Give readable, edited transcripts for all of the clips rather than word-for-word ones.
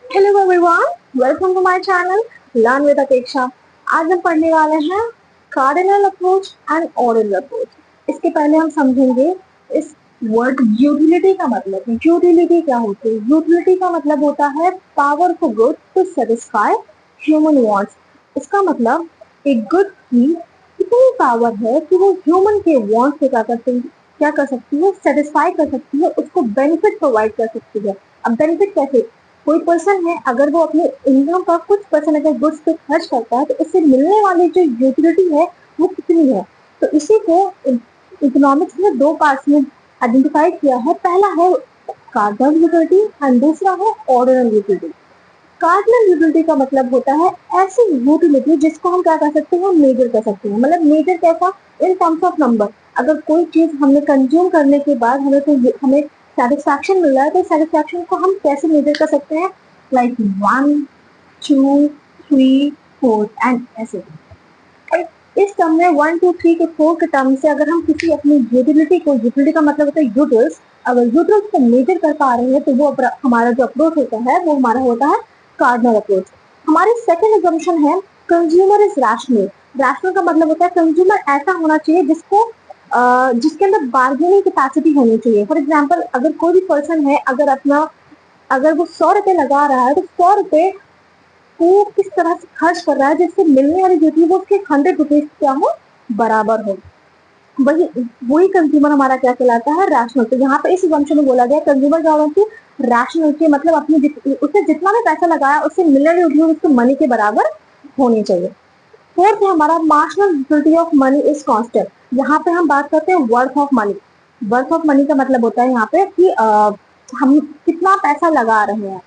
Hello everyone, welcome to my channel learn with Apeksha. आज हम पढ़ने वाले हैं cardinal approach and ordinal approach. इसके पहले हम समझेंगे इस वर्ड यूटिलिटी का मतलब। यूटिलिटी क्या होती है? यूटिलिटी का मतलब होता है power for good to satisfy human wants. इसका मतलब एक गुड की इतनी पावर है कि वो ह्यूमन के वांट्स को क्या कर सकती है? सेटिस्फाई कर सकती है, उसको बेनिफिट प्रोवाइड कर सकती है। अब बेनिफिट कैसे? कोई पर्सन है, अगर वो अपने इनकम का कुछ परसेंट अगर गुड्स पे खर्च करता है तो उससे मिलने वाली जो यूटिलिटी है वो कितनी है। तो इसी को इकोनॉमिक्स में दो पार्ट्स में आइडेंटिफाई किया है। पहला है कार्डिनल यूटिलिटी एंड दूसरा है ऑर्डिनल यूटिलिटी। कार्डिनल यूटिलिटी का मतलब होता है ऐसी यूटिलिटी जिसको हम क्या कर सकते हैं? मेजर कर सकते हैं। मतलब मेजर कैसा? In terms of number. अगर कोई चीज हमने कंज्यूम करने के बाद हमें सेटिस्फैक्शन मिल रहा है तो सेटिस्फैक्शन को हम कैसे मेजर कर सकते हैं? लाइक 1, 2, 3, 4 एंड ऐसे। इस टर्म में 1, 2, 3 के 4 के टर्म से अगर हम किसी अपनी यूटिलिटी का मतलब होता है यूटिल्स, अगर यूटिल्स को मेजर कर पा रहे हैं तो वो हमारा जो अप्रोच होता है वो हमारा होता है कार्डिनल अप्रोच। हमारी सेकंड एजम्पशन है कंज्यूमर इज रैशनल। रैशनल का मतलब होता है कंज्यूमर ऐसा होना चाहिए जिसके अंदर बार्गेनिंग कैपेसिटी होनी चाहिए। फॉर एग्जाम्पल, अगर कोई भी पर्सन है, अगर वो 100 रुपए लगा रहा है तो 100 रुपए वो किस तरह से खर्च कर रहा है जिससे मिलने वाली जो थी वो उसके 100 रुपीज क्या हो? बराबर हो। वही कंज्यूमर हमारा क्या कहलाता है? रैशनल। तो यहाँ पे इस एजम्पशन में बोला गया कंज्यूमर क्या होना चाहिए? रैशनल चाहिए। मतलब उसने जितना भी पैसा लगाया उससे मिलने वाली उसके मनी के बराबर होनी चाहिए। फोर्थ है हमारा marginal utility of money is constant. यहाँ पे हम बात करते हैं worth of money. Worth of money का मतलब होता है यहाँ पे कि हम कितना पैसा लगा रहे हैं,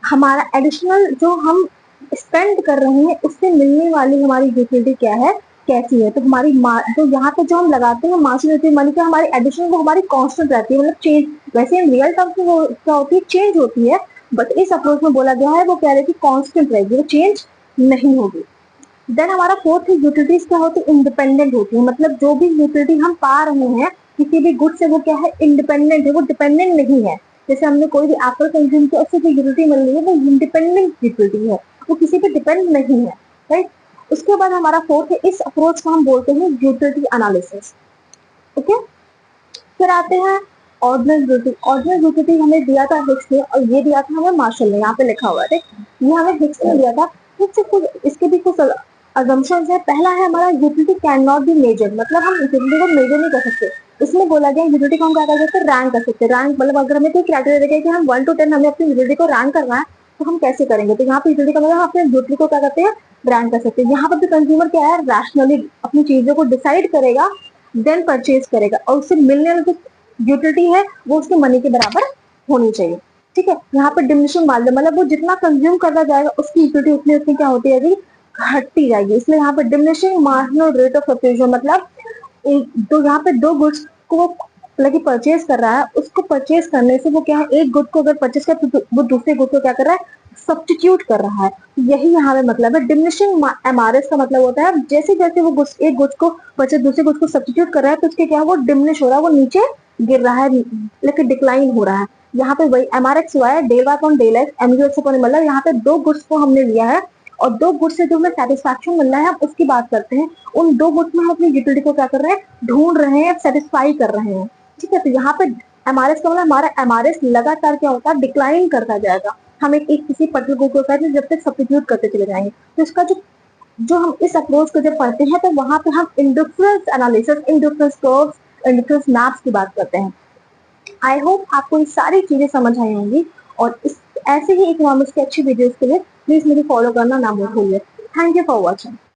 हमारा एडिशनल जो हम स्पेंड कर रहे हैं उससे मिलने वाली हमारी यूटिलिटी क्या है, कैसी है। तो हमारी जो यहाँ पे जो हम लगाते हैं मार्जिनल मनी का हमारी एडिशनल वो हमारी कांस्टेंट रहती है। मतलब चेंज वैसे इन रियल टर्म्स में वो क्या होती है? चेंज होती है। बट इस अप्रोच में बोला गया है वो कह रहे कि कांस्टेंट रहेगी, वो चेंज नहीं होगी। देन हमारा फोर्थ यूटिलिटीज क्या होती है? इंडिपेंडेंट होती है। मतलब जो भी यूटिलिटी हम पा रहे हैं किसी भी गुड से वो क्या है? इंडिपेंडेंट है, वो डिपेंडेंट नहीं है। जैसे हमने कोई भी एप्पल कंज्यूम किया उससे जो यूटिलिटी मिल रही है वो इंडिपेंडेंट यूटिलिटी है, वो किसी पे डिपेंड नहीं है। राइट। उसके बाद हमारा फोर्थ है, इस अप्रोच को हम बोलते हैं यूटिलिटी एनालिसिस। ओके। फिर आते हैं ऑर्डिनल यूटिलिटी। ऑर्डिनल यूटिलिटी हमें दिया था हिक्स ने और ये दिया था हमें मार्शल ने। यहाँ पे लिखा हुआ है, ये हमें हिक्स ने दिया था। इसके भी कुछ अजम्पशंस है। पहला है हमारा utility can not be measure. मतलब हम यूटिलिटी को मेजर नहीं कर सकते। इसमें बोला गया यूटिलिटी को हम क्या कर सकते हैं? रैंक कर सकते हैं। रैंक मतलब अगर हमें कोई क्राइटेरिया देगा कि हम 1 to 10 हमें अपनी यूटिलिटी को रैंक करना है तो हम कैसे करेंगे? तो यहाँ पे यूटिलिटी का मतलब हम अपने यूटिलिटी को क्या करते हैं? रैंक कर सकते हैं। यहाँ पर भी कंज्यूमर क्या है? रैशनली अपनी चीजों को डिसाइड करेगा, देन परचेज करेगा और उससे मिलने वाली जो यूटिलिटी है वो उसके मनी के बराबर होनी चाहिए। ठीक है। यहाँ पे डिमिनिशिंग मार्जिन मतलब वो जितना कंज्यूम करता जाएगा उसकी यूटिलिटी उतनी उतनी क्या होती जाएगी? घटती जाएगी। इसलिए यहाँ पे diminishing marginal rate of subscription मतलब तो यहाँ पे दो गुड्स को मतलब परचेज कर रहा है, उसको परचेज करने से वो क्या है? एक गुड को अगर परचेज कर तो वो दूसरे गुड को क्या कर रहा है? सब्स्टिट्यूट कर रहा है। यही यहाँ पे मतलब है। डिमिनिशिंग एमआरएस का मतलब होता है जैसे जैसे वो गुड्स एक गुड्स को परचेज दूसरे गुड्स को सब्स्टिट्यूट कर रहा है तो उसके क्या है? वो डिमिनिश हो रहा है, वो नीचे गिर रहा है, लेकिन डिक्लाइन हो रहा है। यहाँ पे वही एमआरएक्स हुआ है, del Y upon del X MUX upon मतलब यहाँ पे दो गुड्स को हमने लिया है और दो गुड्स से जो हमें सेटिस्फैक्शन मिल रहा है हम उसकी बात करते हैं। उन दो गुड्स में हम अपनी यूटिलिटी को क्या कर रहे हैं? ढूंढ रहे हैं, सेटिस्फाई कर रहे हैं। ठीक है। तो यहाँ पे एमआरएस का मतलब हमारा एमआरएस लगातार क्या होता है? डिक्लाइन करता जाएगा। हम एक किसी पर्टिकुलर गुड को कहते हैं जब तक सब्स्टिट्यूट करते चले जाएंगे। तो इसका जो हम इस अप्रोच को जब पढ़ते हैं तो वहां पे हम indifference analysis, indifference curves, indifference maps की बात करते हैं। आई होप आपको ये सारी चीजें समझ आई होंगी और इस ऐसे ही इकोनॉमिक्स की अच्छी वीडियोस के लिए प्लीज मुझे फॉलो करना ना भूलिए। Thank you for watching.